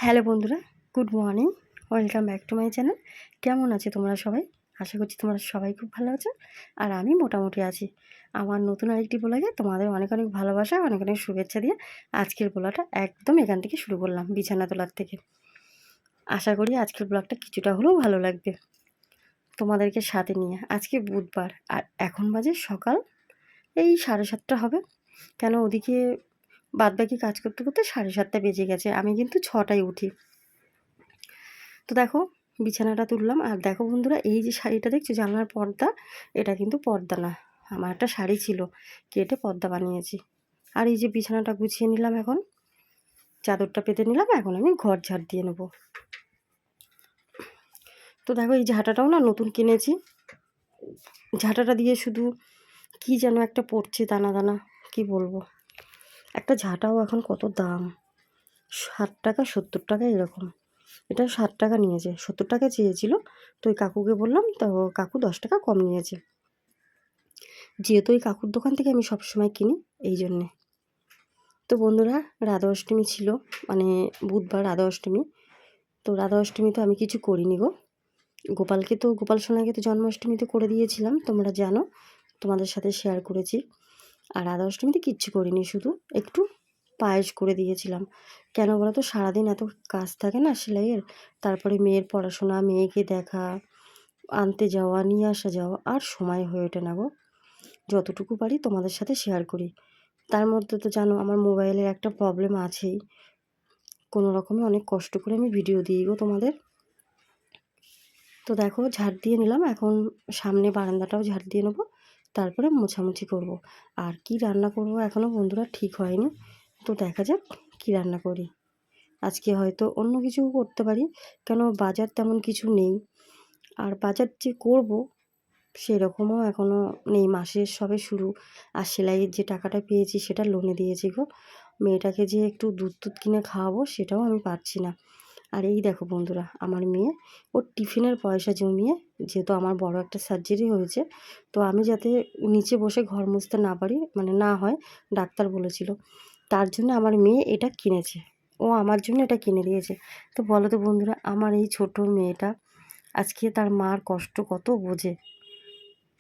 Hello বন্ধুরা, good morning. Welcome back to my channel. কেমন আছে তোমরা সবাই? আশা করছি তোমরা সবাই খুব ভালো আছো, আর আমি মোটামুটি আছি। আমার নতুন আরেকটি ব্লগে তোমাদের অনেক অনেক ভালোবাসা, অনেক অনেক শুভেচ্ছা দিয়ে আজকের ব্লগটা একদম এখান থেকে শুরু করলাম, বিছানা তোলার থেকে। আশা করি আজকের ব্লগটা কিছুটা হলেও ভালো লাগবে তোমাদেরকে সাথে নিয়ে। আজকে বুধবার, আর এখন বাজে সকাল এই 7:30 হবে। কেন ওদিকে বাদবাকি কাজ করতে করতে 7:30 বেজে গেছে। আমি কিন্তু 6টায় উঠি। তো দেখো, বিছানাটা তুললাম। আর দেখো বন্ধুরা, এই যে শাড়িটা দেখছো জানলার পর্দা, এটা কিন্তু পর্দা না, আমার একটা শাড়ি ছিল, কেটে পর্দা বানিয়েছি। আর এই যে বিছানাটা গুছিয়ে নিলাম, এখন চাদরটা পেতে নিলাম, এখন আমি ঘর ঝাড় দিয়ে নেব। তো দেখো, এই ঝাঁটাটাও না নতুন কিনেছি। ঝাঁটাটা দিয়ে শুধু কি যেন একটা পড়ছে দানা দানা, কি বলবো। একটা ঝাঁটাও এখন কত দাম, 60 টাকা 70 টাকা এরকম। এটা 60 টাকা নিয়েছে, 70 টাকা চেয়েছিল। তো ওই কাকুকে বললাম, তো কাকু 10 টাকা কম নিয়েছে। যেহেতু ওই কাকুর দোকান থেকে আমি সবসময় কিনি, এই জন্যে। তো বন্ধুরা, রাধা অষ্টমী ছিল, মানে বুধবার রাধা অষ্টমী। তো রাধা অষ্টমীতে আমি কিছু করিনি গো। গোপাল সোনাকে তো জন্মাষ্টমীতে করে দিয়েছিলাম, তোমরা জানো, তোমাদের সাথে শেয়ার করেছি। আর রাধা অষ্টমীতে কিচ্ছু করিনি, শুধু একটু পায়েস করে দিয়েছিলাম। কেন বলো তো, সারাদিন এত কাজ থাকে না সেলাইয়ের, তারপরে মেয়ের পড়াশোনা, মেয়েকে দেখা, আনতে যাওয়া, নিয়ে আসা যাওয়া, আর সময় হয়ে ওঠে না গো। যতটুকু পারি তোমাদের সাথে শেয়ার করি। তার মধ্যে তো জানো আমার মোবাইলের একটা প্রবলেম আছেই, কোনো রকমে অনেক কষ্ট করে আমি ভিডিও দিই গো তোমাদের। তো দেখো, ঝাড় দিয়ে নিলাম, এখন সামনে বারান্দাটাও ঝাড় দিয়ে নেবো, তারপরে মোছামুছি করব। আর কি রান্না করব এখনও বন্ধুরা ঠিক হয়নি, তো দেখা যাক কি রান্না করি। আজকে হয়তো অন্য কিছু করতে পারি, কেন বাজার তেমন কিছু নেই। আর বাজার যে করব সেরকমও এখনও নেই, মাসের সবে শুরু। আর সেলাইয়ের যে টাকাটা পেয়েছি সেটা লোনে দিয়েছি গো। মেয়েটাকে যে একটু দুধ কিনে খাওয়াবো সেটাও আমি পারছি না। আর এই দেখো বন্ধুরা, আমার মেয়ে ওর টিফিনের পয়সা জমিয়ে, যেহেতু আমার বড় একটা সার্জারি হয়েছে, তো আমি যাতে নিচে বসে ঘর মুছতে না পারি, মানে না হয়, ডাক্তার বলেছিল, তার জন্য আমার মেয়ে এটা কিনেছে। ও আমার জন্য এটা কিনে দিয়েছে। তো বলো তো বন্ধুরা, আমার এই ছোট মেয়েটা আজকে তার মার কষ্ট কত বোঝে।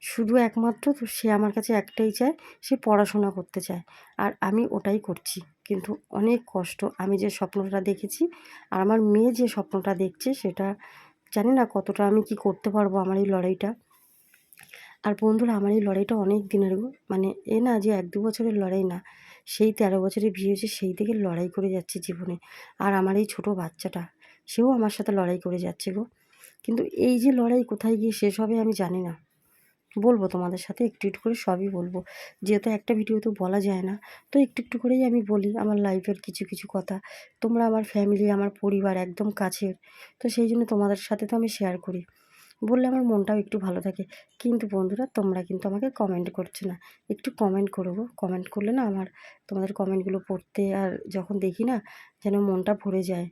শুধু একমাত্র তো সে আমার কাছে একটাই চায়, সে পড়াশোনা করতে চায়, আর আমি ওটাই করছি। কিন্তু অনেক কষ্ট, আমি যে স্বপ্নটা দেখেছি আর আমার মেয়ে যে স্বপ্নটা দেখছে, সেটা জানি না কতটা আমি কি করতে পারবো আমার এই লড়াইটা। আর বন্ধুরা, আমার এই লড়াইটা অনেক দিনের গো, মানে এ না যে 1-2 বছরের লড়াই না, সেই 13 বছরে বিয়ে হয়েছে সেই থেকে লড়াই করে যাচ্ছে জীবনে। আর আমার এই ছোট বাচ্চাটা, সেও আমার সাথে লড়াই করে যাচ্ছে গো। কিন্তু এই যে লড়াই কোথায় গিয়ে শেষ হবে আমি জানি না। বলবো তোমাদের সাথে একটু একটু করে সবই বলবো, যেহেতু একটা ভিডিও তো বলা যায় না, তো একটু একটু করেই আমি বলি আমার লাইফের কিছু কিছু কথা। তোমরা আমার ফ্যামিলি, আমার পরিবার একদম কাছের, তো সেই জন্য তোমাদের সাথে তো আমি শেয়ার করি, বললে আমার মনটাও একটু ভালো থাকে। কিন্তু বন্ধুরা, তোমরা কিন্তু আমাকে কমেন্ট করছো না। একটু কমেন্ট করো গো, কমেন্ট করলে না আমার তোমাদের কমেন্টগুলো পড়তে আর যখন দেখি না, যেন মনটা ভরে যায়।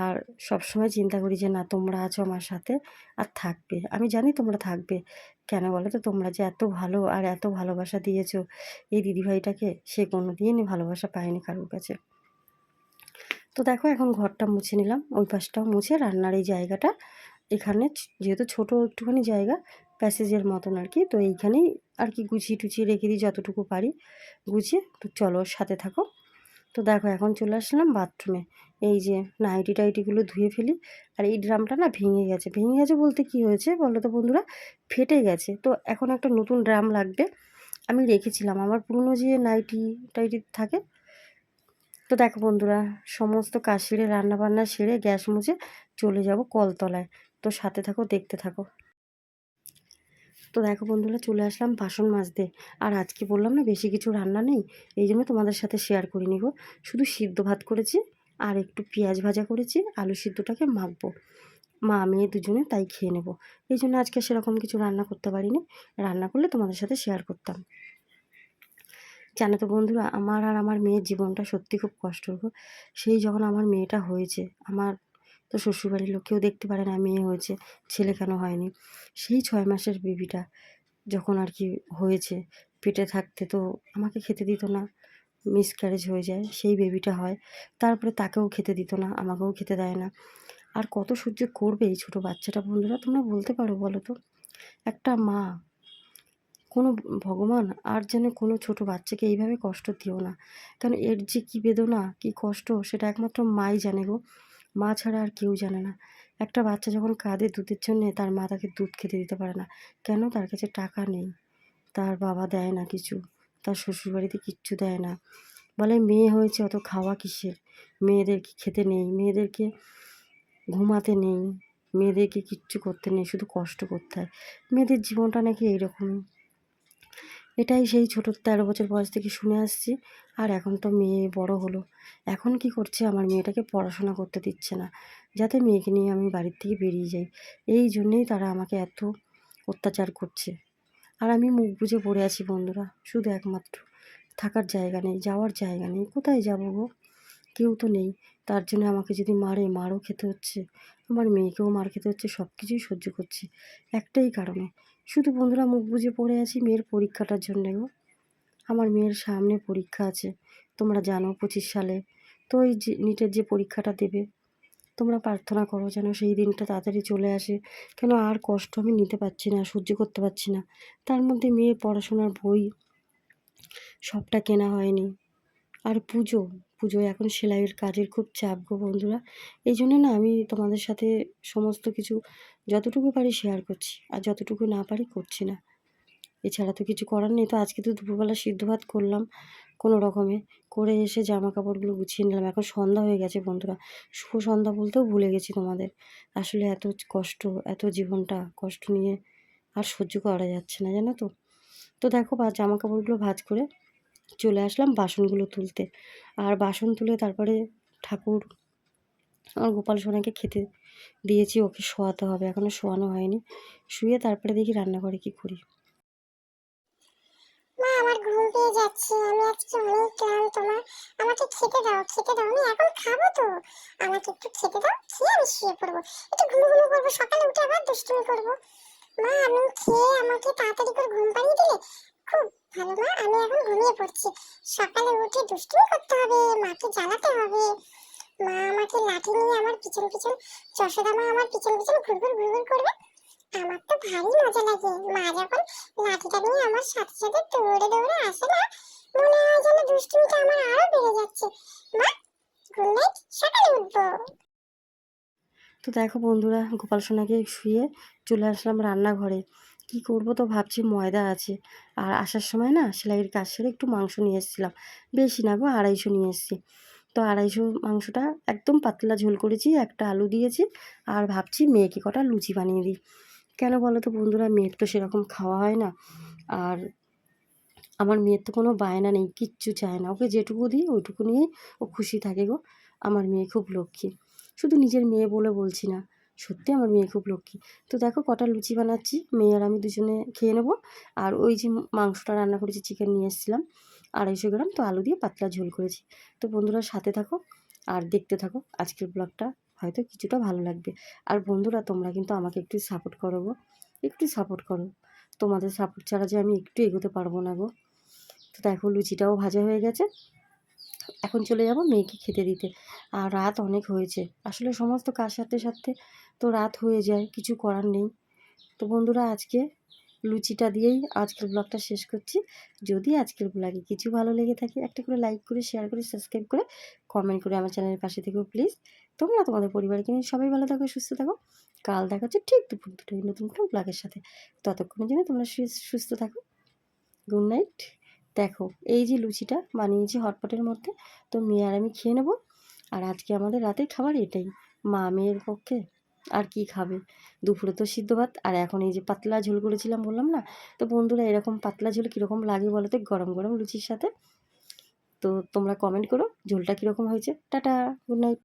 আর সবসময় চিন্তা করি যে না, তোমরা আছো আমার সাথে আর থাকবে, আমি জানি তোমরা থাকবে। কেন বলো তো, তোমরা যে এত ভালো আর এত ভালোবাসা দিয়েছো এই দিদিভাইটাকে, সে কোনো দিনই ভালোবাসা পায়নি কারোর কাছে। তো দেখো, এখন ঘরটা মুছে নিলাম, ওই পাশটাও মুছে, রান্নার এই জায়গাটা, এখানে যেহেতু ছোট একটুখানি জায়গা, প্যাসেজের মতন আর কি, তো এইখানেই আর কি গুছিয়ে টুছিয়ে রেখে দিই যতটুকু পারি গুছিয়ে। তো চলো ওর সাথে থাকো। তো দেখো, এখন চলে আসলাম বাথরুমে। এই যে নাইটি টাইটিগুলো ধুয়ে ফেলি। আর এই ড্রামটা না ভেঙে গেছে, ভেঙে গেছে বলতে কি হয়েছে বলো তো বন্ধুরা, ফেটে গেছে। তো এখন একটা নতুন ড্রাম লাগবে। আমি রেখেছিলাম আমার পুরনো যে নাইটি টাইটি থাকে। তো দেখো বন্ধুরা, সমস্ত কাজ সেরে, রান্নাবান্না সেরে, গ্যাস মুছে চলে যাব কলতলায়। তো সাথে থাকো, দেখতে থাকো। তো দেখো বন্ধুরা, চলে আসলাম বাসন মাজতে। আর আজকে বললাম না বেশি কিছু রান্না নেই, এই জন্য তোমাদের সাথে শেয়ার করিনি গো। শুধু সিদ্ধ ভাত করেছি, আর একটু পেঁয়াজ ভাজা করেছি, আলু সিদ্ধটাকে মাখবো, মা মেয়ে দুজনে তাই খেয়ে নেব। এই জন্য আজকে সেরকম কিছু রান্না করতে পারিনি, রান্না করলে তোমাদের সাথে শেয়ার করতাম। জানো তো বন্ধুরা, আমার আর আমার মেয়ের জীবনটা সত্যি খুব কষ্টের গো। সেই যখন আমার মেয়েটা হয়েছে, আমার তো শ্বশুরবাড়ির লোক কেউ দেখতে পারে না মেয়ে হয়েছে, ছেলে কেন হয়নি। সেই 6 মাসের বেবিটা যখন আর কি হয়েছে, পেটে থাকতে তো আমাকে খেতে দিত না, মিসক্যারেজ হয়ে যায়, সেই বেবিটা হয়, তারপরে তাকেও খেতে দিত না, আমাকেও খেতে দেয় না। আর কত সহ্য করবে এই ছোটো বাচ্চাটা বন্ধুরা, তোমরা বলতে পারো বলো তো? একটা মা, কোনো ভগবান আর যেন কোনো ছোটো বাচ্চাকে এইভাবে কষ্ট দিও না। কারণ এর যে কী বেদনা, কী কষ্ট, সেটা একমাত্র মাই জানে গো। মা ছাড়া আর কেউ জানে না। একটা বাচ্চা যখন কাঁদে দুধের জন্যে, তার মা তাকে দুধ খেতে দিতে পারে না। কেন? তার কাছে টাকা নেই, তার বাবা দেয় না কিছু, তার শ্বশুরবাড়িতে কিচ্ছু দেয় না। বলে মেয়ে হয়েছে, অত খাওয়া কিসের? মেয়েদেরকে খেতে নেই, মেয়েদেরকে ঘুমাতে নেই, মেয়েদেরকে কিচ্ছু করতে নেই, শুধু কষ্ট করতে হয়। মেয়েদের জীবনটা নাকি এইরকমই। এটাই সেই ছোটো 13 বছর বয়স থেকে শুনে আসছি। আর এখন তো মেয়ে বড় হলো, এখন কি করছে, আমার মেয়েটাকে পড়াশোনা করতে দিচ্ছে না, যাতে মেয়েকে নিয়ে আমি বাড়ির থেকে বেরিয়ে যাই। এই জন্যেই তারা আমাকে এত অত্যাচার করছে। আর আমি মুখ বুজে পড়ে আছি বন্ধুরা, শুধু একমাত্র। থাকার জায়গা নেই, যাওয়ার জায়গা নেই, কোথায় যাবো গো? কেউ তো নেই। তার জন্য আমাকে যদি মারে, মারও খেতে হচ্ছে, আমার মেয়েকেও মার খেতে হচ্ছে, সব কিছুই সহ্য করছি একটাই কারণে। শুধু বন্ধুরা মুখ বুজে পড়ে আছি মেয়ের পরীক্ষাটার জন্যে গো। আমার মেয়ের সামনে পরীক্ষা আছে, তোমরা জানো 25 সালে। তো ওই যে নিটের যে পরীক্ষাটা দেবে, তোমরা প্রার্থনা করো যেন সেই দিনটা তাড়াতাড়ি চলে আসে। কেন আর কষ্ট আমি নিতে পারছি না, সহ্য করতে পারছি না। তার মধ্যে মেয়ের পড়াশোনার বই সবটা কেনা হয়নি। আর পুজোয় এখন সেলাইয়ের কাজের খুব চাপ গো বন্ধুরা। এই জন্যে না আমি তোমাদের সাথে সমস্ত কিছু যতটুকু পারি শেয়ার করছি, আর যতটুকু না পারি করছি না। এছাড়া তো কিছু করার নেই। তো আজকে তো দুপুরবেলা সিদ্ধ ভাত করলাম কোনো রকমে, করে এসে জামা কাপড়গুলো গুছিয়ে নিলাম। এখন সন্ধ্যা হয়ে গেছে বন্ধুরা, শুভ সন্ধ্যা বলতেও ভুলে গেছি তোমাদের। আসলে এত কষ্ট, এত জীবনটা কষ্ট নিয়ে আর সহ্য করা যাচ্ছে না, জানো তো? তো দেখো জামা কাপড়গুলো ভাঁজ করে চলে আসলাম বাসনগুলো তুলতে। আর বাসন তুলে তারপরে ঠাকুর, আমার গোপাল সোনাকে খেতে দিয়েছি, ওকে শোয়াতে হবে, এখনও শোয়ানো হয়নি। শুয়ে তারপরে দেখি রান্নাঘরে কী করি। মা আমার ঘুম পেয়ে যাচ্ছে, আমি আজকে অনেক ক্লান্ত মা, আমাকে খেতে দাও, খেতে দাও, আমি এখন খাবো তো, আমাকে একটু খেতে দাও, খেয়ে আমি শুয়ে পড়বো, একটু ঘুম ঘুম করবো, সকালে উঠে আবার দুষ্টুমি করবো। মা আমি খেয়ে আমাকে তাড়াতাড়ি করে ঘুম পাড়িয়ে দিলে খুব ভালো মা, আমি এখন ঘুমিয়ে পড়ছি, সকালে উঠে দুষ্টুমি করতে হবে, মাকে জ্বালাতে হবে, মা আমাকে লাঠি নিয়ে আমার পিছন পিছন, যশোদা মা আমার পিছন পিছন ঘুরঘুর ঘুরঘুর করবে, আমার তো ভারী মজা লাগে, মা যখন লাঠিটা নিয়ে আমার সাথে সাথে দৌড়ে দৌড়ে আসে না, মনে হয় যেন দুষ্টুমিটা আমার আরো বেড়ে যাচ্ছে। মা গুড নাইট, সকালে উঠবো। তো দেখো বন্ধুরা, গোপাল সোনাকে শুয়ে চলে আসলাম রান্নাঘরে। কি করব তো ভাবছি, ময়দা আছে। আর আসার সময় না সেলাইয়ের কাজ সেরে একটু মাংস নিয়ে এসেছিলাম, বেশি না গো, 250 নিয়ে এসেছি। তো 250 মাংসটা একদম পাতলা ঝোল করেছি, একটা আলু দিয়েছি। আর ভাবছি মেয়েকে কটা লুচি বানিয়ে দিই। কেন বলো তো বন্ধুরা, মেয়ের তো সেরকম খাওয়া হয় না। আর আমার মেয়ের তো কোনো বায়না নেই, কিচ্ছু চায় না, ওকে যেটুকু দিই ওইটুকু নিয়েই ও খুশি থাকে গো। আমার মেয়ে খুব লক্ষ্মী, শুধু নিজের মেয়ে বলে বলছি না, সত্যি আমার মেয়ে খুব লক্ষ্মী। তো দেখো কটা লুচি বানাচ্ছি, মেয়ে আর আমি দুজনে খেয়ে নেবো। আর ওই যে মাংসটা রান্না করেছি, চিকেন নিয়ে এসেছিলাম 250 গ্রাম, তো আলু দিয়ে পাতলা ঝোল করেছি। তো বন্ধুরা সাথে থাকো আর দেখতে থাকো আজকের ব্লগটা, হয়তো কিছুটা ভালো লাগবে। আর বন্ধুরা তোমরা কিন্তু আমাকে একটু সাপোর্ট করো গো, একটু সাপোর্ট করো। তোমাদের সাপোর্ট ছাড়া যে আমি একটু এগোতে পারবো না গো। তো দেখো লুচিটাও ভাজা হয়ে গেছে, এখন চলে যাব মেয়েকে খেতে দিতে। আর রাত অনেক হয়েছে, আসলে সমস্ত কাজ সারতে সারতে তো রাত হয়ে যায়, কিছু করার নেই। তো বন্ধুরা আজকে লুচিটা দিয়েই আজকের ব্লগটা শেষ করছি। যদি আজকের ব্লগে কিছু ভালো লেগে থাকে, একটা করে লাইক করে, শেয়ার করে, সাবস্ক্রাইব করে, কমেন্ট করে আমার চ্যানেলের পাশে থেকেও প্লিজ। তোমরা তোমাদের পরিবারকে নিয়ে সবাই ভালো থাকো, সুস্থ থাকো। কাল দেখা হচ্ছে ঠিক দুপুর 2টায় নতুন কোনো ব্লগের সাথে। ততক্ষণের জন্য তোমরা সুস্থ থাকো। Good night. দেখো এই যে লুচিটা বানিয়েছি হটপটের মধ্যে, তো মেয়ে আর আমি খেয়ে নেবো। আর আজকে আমাদের রাতের খাবার এটাই, মা মেয়ের পক্ষে আর কি খাবে। দুপুরে তো সিদ্ধ ভাত, আর এখন এই যে পাতলা ঝোল করেছিলাম বললাম না। তো বন্ধুরা এরকম পাতলা ঝোল কীরকম লাগে বলো তো গরম গরম লুচির সাথে? তো তোমরা কমেন্ট করো ঝোলটা কীরকম হয়েছে। Tata, good night.